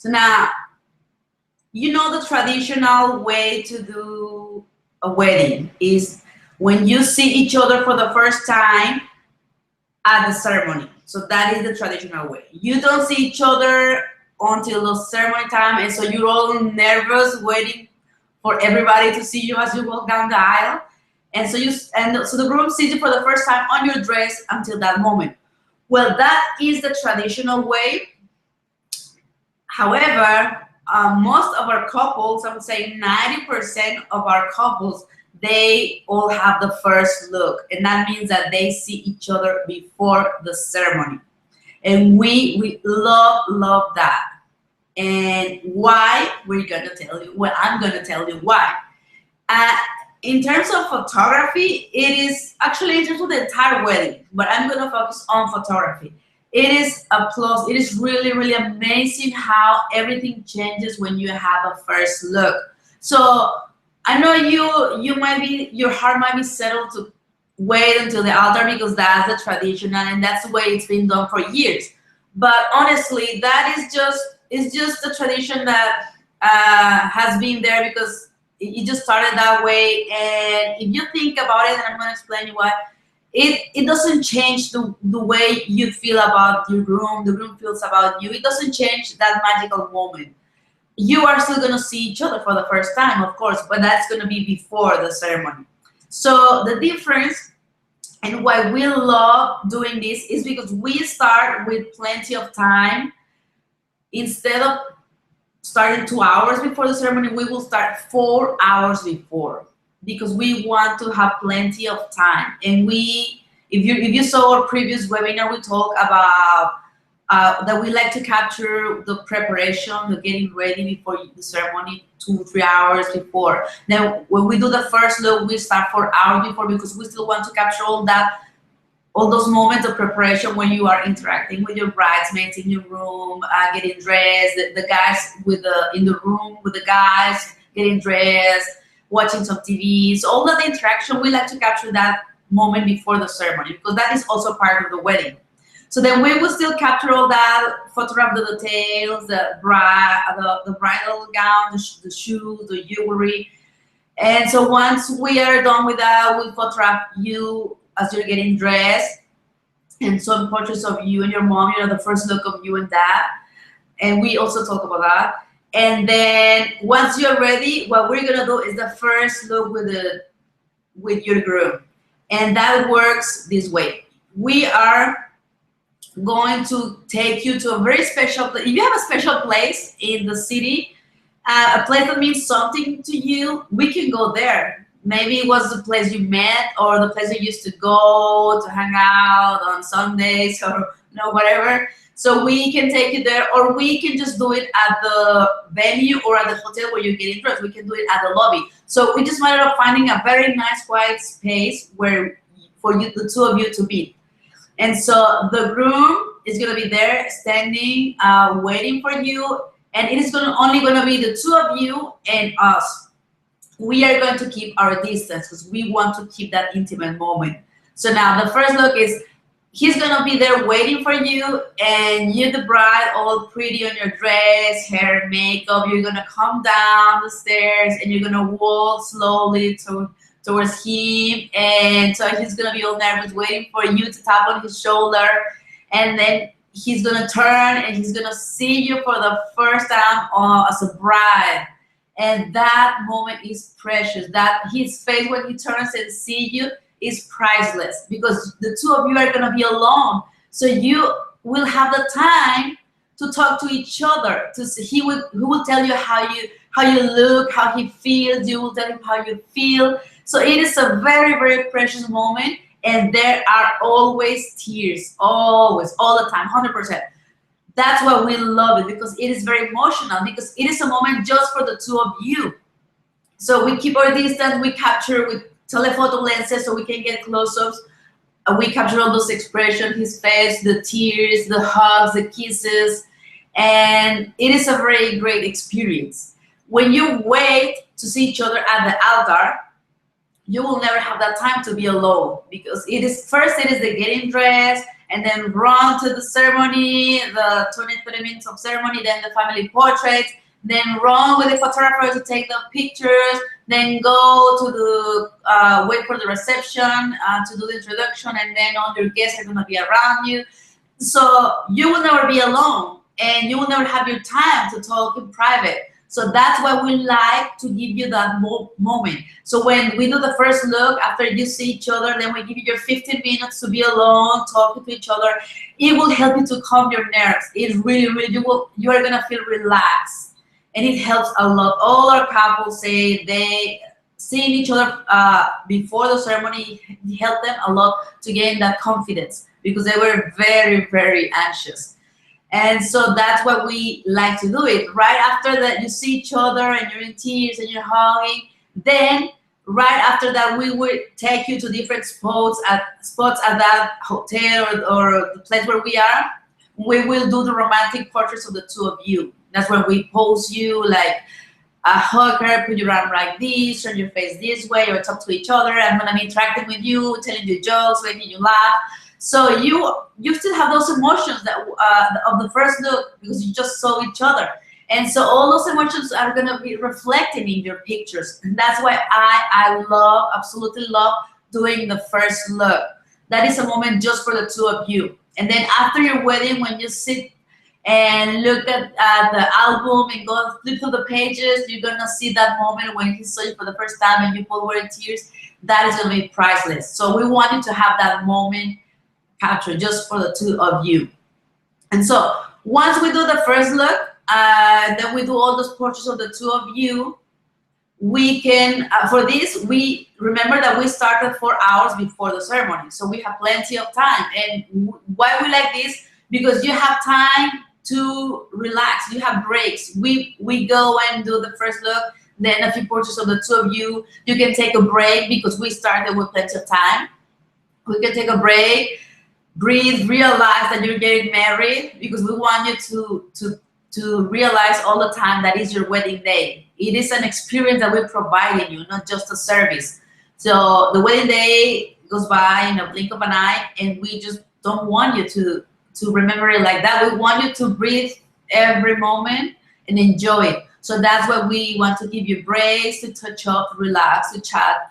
So now, you know the traditional way to do a wedding is when you see each other for the first time at the ceremony. So that is the traditional way. You don't see each other until the ceremony time, and so you're all nervous waiting for everybody to see you as you walk down the aisle. And so the groom sees you for the first time on your dress until that moment. Well, that is the traditional way. However, most of our couples, I would say 90% of our couples, they all have the first look, and that means that they see each other before the ceremony. And we love that. And why? We're gonna tell you. Well, I'm gonna tell you why. Uh, in terms of photography, it is actually in terms of the entire wedding, but I'm gonna focus on photography. It is a plus. It is really amazing how everything changes when you have a first look. So I know you might be, your heart might be settled to wait until the altar because that's the traditional and that's the way it's been done for years. But honestly, that is just, it's just a tradition that has been there because it just started that way. And if you think about it, and I'm going to explain you why, it doesn't change the way you feel about your groom, the groom feels about you. It doesn't change that magical moment. You are still going to see each other for the first time, of course, but that's going to be before the ceremony. So the difference and why we love doing this is because we start with plenty of time. Instead of starting 2 hours before the ceremony, we will start 4 hours before because we want to have plenty of time. And if you saw our previous webinar, we talked about that we like to capture the preparation, the getting ready before the ceremony 2-3 hours before. Then when we do the first look, we start 4 hours before because we still want to capture all those moments of preparation when you are interacting with your bridesmaids in your room, getting dressed, the guys in the room with the guys getting dressed, watching some TV. So all that interaction, we like to capture that moment before the ceremony because that is also part of the wedding. So then we will still capture all that, photograph the details, the bridal gown, the shoes, the jewelry. And so once we are done with that, we'll photograph you as you're getting dressed and some portraits of you and your mom, the first look of you and dad. And we also talk about that. And then once you're ready, what we're gonna do is the first look with your groom. And that works this way. We are going to take you to a very special place. If you have a special place in the city, a place that means something to you, we can go there. Maybe it was the place you met or the place you used to go to hang out on Sundays or whatever. So we can take you there, or we can just do it at the venue or at the hotel where you're getting dressed. We can do it at the lobby. So we just matter of finding a very nice quiet space where for you, the two of you to be. And so the groom is going to be there standing, waiting for you. And it is only going to be the two of you and us. We are going to keep our distance because we want to keep that intimate moment. So now the first look is he's going to be there waiting for you, and you, the bride, all pretty on your dress, hair, makeup. You're going to come down the stairs and you're going to walk slowly towards him. And so he's going to be all nervous waiting for you to tap on his shoulder. And then he's going to turn and he's going to see you for the first time as a bride. And that moment is precious. That his face when he turns and see you is priceless because the two of you are going to be alone. So you will have the time to talk to each other. He will tell you how you look, how he feels. You will tell him how you feel. So it is a very precious moment, and there are always tears, always, all the time, 100%. That's why we love it, because it is very emotional, because it is a moment just for the two of you. So we keep our distance, we capture with telephoto lenses so we can get close-ups. We capture all those expressions, his face, the tears, the hugs, the kisses, and it is a very great experience. When you wait to see each other at the altar, you will never have that time to be alone, because it is the getting dressed and then run to the ceremony, the 20-30 minutes of ceremony, then the family portrait, then run with the photographer to take the pictures, then go to the wait for the reception to do the introduction, and then all your guests are gonna be around you. So you will never be alone, and you will never have your time to talk in private. So that's why we like to give you that moment. So when we do the first look, after you see each other, then we give you your 15 minutes to be alone, talking to each other. It will help you to calm your nerves. It really, you are gonna feel relaxed, and it helps a lot. All our couples say they seeing each other before the ceremony helped them a lot to gain that confidence, because they were very, very anxious. And so that's what we like to do it. Right after that, you see each other and you're in tears and you're hugging. Then right after that, we will take you to different spots at that hotel or the place where we are. We will do the romantic portraits of the two of you. That's when we pose you like a hugger, put your arm like this, turn your face this way, or talk to each other. I'm gonna be interacting with you, telling you jokes, making you laugh. So you still have those emotions that of the first look, because you just saw each other. And so all those emotions are gonna be reflected in your pictures. And that's why I love, absolutely love doing the first look. That is a moment just for the two of you. And then after your wedding, when you sit and look at the album and go flip through the pages, you're gonna see that moment when he saw you for the first time and you both were in tears. That is gonna be priceless. So we wanted to have that moment captured just for the two of you. And so once we do the first look, then we do all those portraits of the two of you. We can, for this, we remember that we started 4 hours before the ceremony. So we have plenty of time. And why we like this? Because you have time to relax. You have breaks. We go and do the first look, then a few portraits of the two of you. You can take a break because we started with plenty of time. We can take a break, breathe, realize that you're getting married, because we want you to realize all the time that is your wedding day. It is an experience that we're providing you, not just a service. So the wedding day goes by in a blink of an eye, and we just don't want you to remember it like that. We want you to breathe every moment and enjoy it. So that's why we want to give you breaks, to touch up, relax, to chat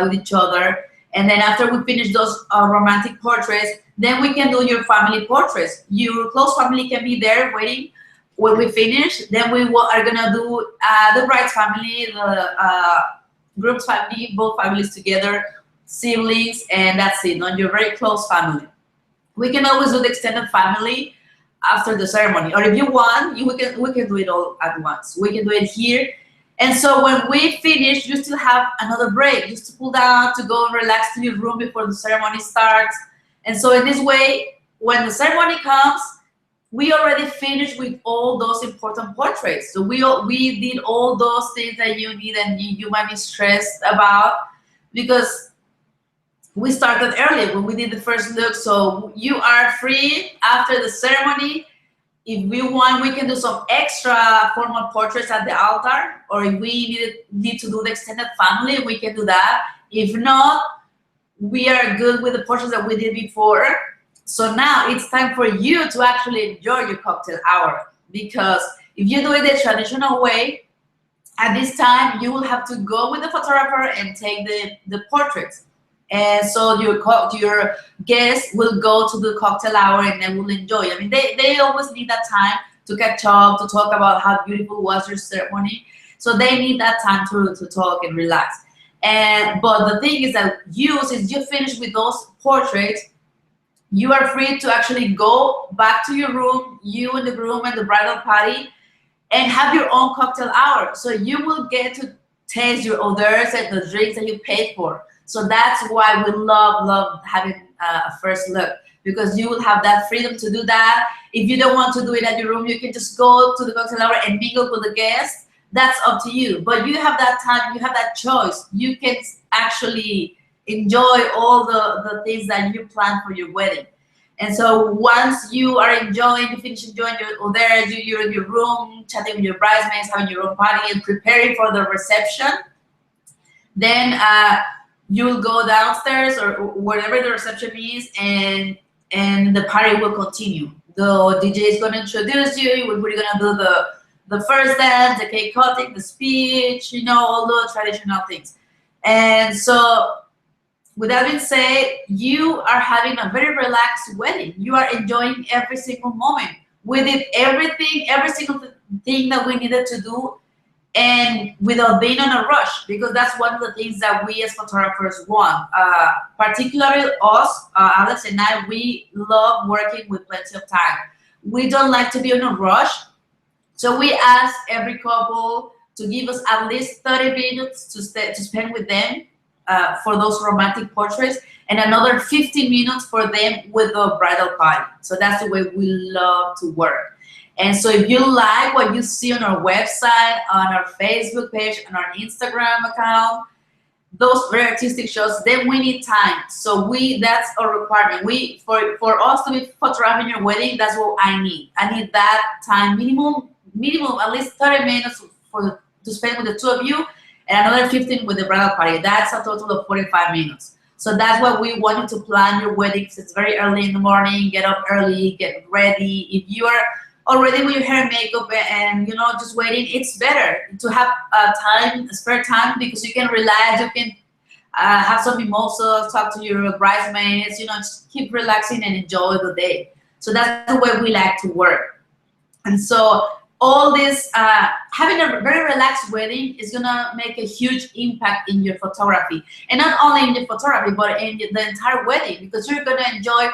with each other. And then after we finish those romantic portraits, then we can do your family portraits. Your close family can be there waiting when we finish. Then we are gonna do the bride's family, the groom's family, both families together, siblings, and that's it, not your very close family. We can always do the extended family after the ceremony, or if you want, we can do it all at once. We can do it here. And so when we finish, you still have another break, just to cool down, to go and relax to your room before the ceremony starts. And so in this way, when the ceremony comes, we already finished with all those important portraits. So we did all those things that you need and you might be stressed about, because we started early when we did the first look. So you are free after the ceremony. If we want, we can do some extra formal portraits at the altar, or if we need to do the extended family, we can do that. If not, we are good with the portraits that we did before. So now it's time for you to actually enjoy your cocktail hour, because if you do it the traditional way, at this time you will have to go with the photographer and take the portraits. And so your guests will go to the cocktail hour and they will enjoy. I mean, they always need that time to catch up, to talk about how beautiful was your ceremony. So they need that time to talk and relax. But the thing is that since you finish with those portraits, you are free to actually go back to your room, you and the groom and the bridal party, and have your own cocktail hour. So you will get to taste your hors d'oeuvres and the drinks that you paid for. So that's why we love having a first look, because you will have that freedom to do that. If you don't want to do it at your room, you can just go to the cocktail hour and mingle with the guests. That's up to you. But you have that time, you have that choice. You can actually enjoy all the things that you plan for your wedding. And so once you are enjoying, you finish enjoying your hors d'oeuvres, you're in your room, chatting with your bridesmaids, having your own party, and preparing for the reception, then you'll go downstairs or wherever the reception is, and and the party will continue. The DJ is going to introduce you. We're going to do the first dance, the cake cutting, the speech, you know, all the traditional things. And so, with that being said, you are having a very relaxed wedding. You are enjoying every single moment. We did everything, every single thing that we needed to do, and without being on a rush, because that's one of the things that we as photographers want. Particularly us, Alex and I, we love working with plenty of time. We don't like to be on a rush, so we ask every couple to give us at least 30 minutes to spend with them for those romantic portraits, and another 15 minutes for them with the bridal party. So that's the way we love to work. And so if you like what you see on our website, on our Facebook page, on our Instagram account, those very artistic shows, then we need time. So that's a requirement. For us to be photographing your wedding, that's what I need. I need that time, minimum at least 30 minutes to spend with the two of you, and another 15 with the bridal party. That's a total of 45 minutes. So that's why we want you to plan your wedding. It's very early in the morning. Get up early, get ready. If you are already with your hair and makeup and you know just waiting, it's better to have spare time, because you can relax, you can have some mimosas, talk to your bridesmaids, you know, just keep relaxing and enjoy the day. So that's the way we like to work. And so all this, having a very relaxed wedding is gonna make a huge impact in your photography, and not only in your photography but in the entire wedding, because you're gonna enjoy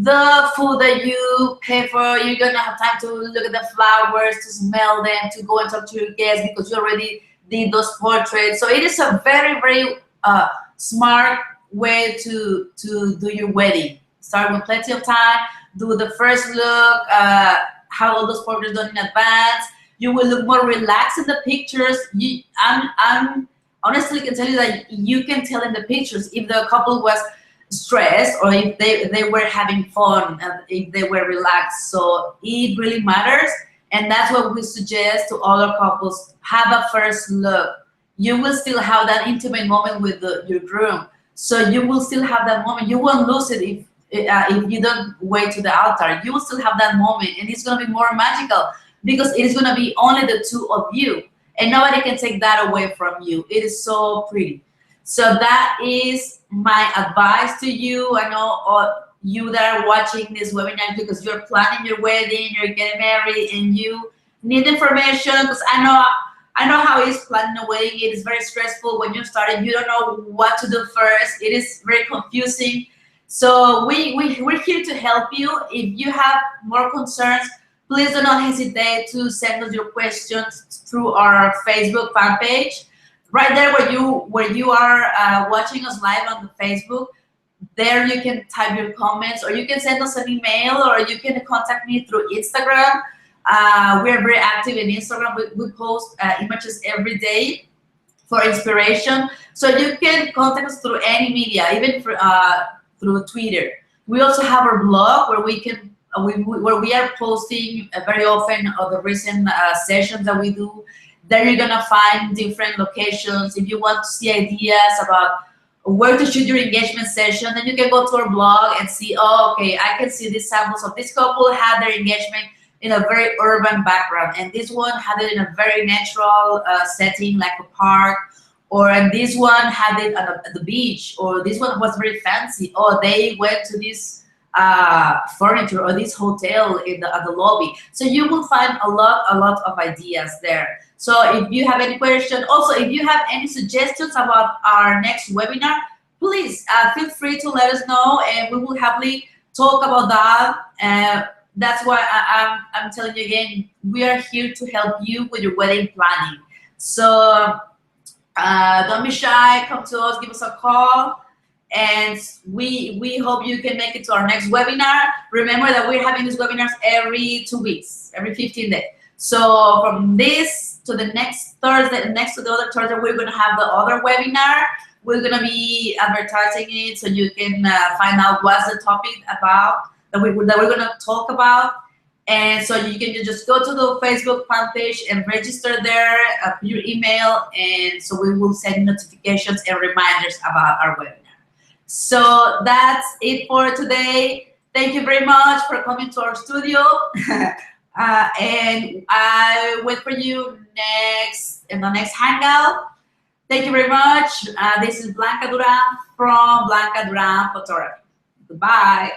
the food that you pay for. You're gonna have time to look at the flowers, to smell them, to go and talk to your guests, because you already did those portraits. So it is a very, very smart way to do your wedding. Start with plenty of time, do the first look, have all those portraits done in advance. You will look more relaxed in the pictures. I'm honestly can tell you that you can tell in the pictures if the couple was stressed or if they were having fun and if they were relaxed. So it really matters, and that's what we suggest to all our couples. Have a first look. You will still have that intimate moment with your groom, so you will still have that moment. You won't lose it if you don't wait to the altar. You will still have that moment, and it's going to be more magical because it is going to be only the two of you, and nobody can take that away from you. It is so pretty. So that is my advice to you. I know all you that are watching this webinar, because you're planning your wedding, you're getting married, and you need information, because I know how it is planning a wedding. It is very stressful when you're starting. You don't know what to do first. It is very confusing. So we're here to help you. If you have more concerns, please do not hesitate to send us your questions through our Facebook fan page. Right there where you are watching us live on the Facebook, there you can type your comments, or you can send us an email, or you can contact me through Instagram. We are very active in Instagram. We post images every day for inspiration. So you can contact us through any media, even through Twitter. We also have our blog where we are posting very often of the recent sessions that we do. There you're gonna find different locations. If you want to see ideas about where to shoot your engagement session, then you can go to our blog and see, oh, okay, I can see these samples of this couple had their engagement in a very urban background, and this one had it in a very natural setting like a park, or and this one had it at the beach, or this one was very fancy, or they went to this furniture or this hotel at the lobby. So you will find a lot of ideas there. So if you have any question, also if you have any suggestions about our next webinar, please feel free to let us know, and we will happily talk about that. That's why I'm telling you again, we are here to help you with your wedding planning. So don't be shy, come to us, give us a call, and we hope you can make it to our next webinar. Remember that we're having these webinars every 2 weeks, every 15 days. So from this to the next Thursday, next to the other Thursday, we're going to have the other webinar. We're going to be advertising it so you can find out what's the topic about that we're going to talk about. And so you can just go to the Facebook fan page and register there, put your email, and so we will send notifications and reminders about our webinar. So that's it for today. Thank you very much for coming to our studio. And I wait for you in the next hangout. Thank you very much. This is Blanca Duran from Blanca Duran Photography. Goodbye.